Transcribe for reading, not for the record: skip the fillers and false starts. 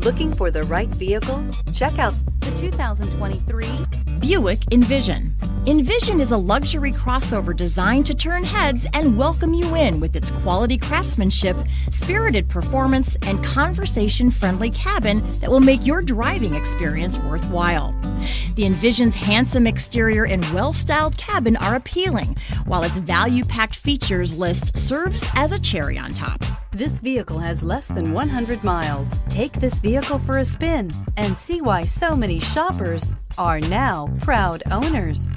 Looking for the right vehicle? Check out the 2023 Buick Envision. Envision is a luxury crossover designed to turn heads and welcome you in with its quality craftsmanship, spirited performance, and conversation-friendly cabin that will make your driving experience worthwhile. The Envision's handsome exterior and well-styled cabin are appealing, while its value-packed features list serves as a cherry on top. This vehicle has less than 100 miles. Take this vehicle for a spin and see why so many shoppers are now proud owners.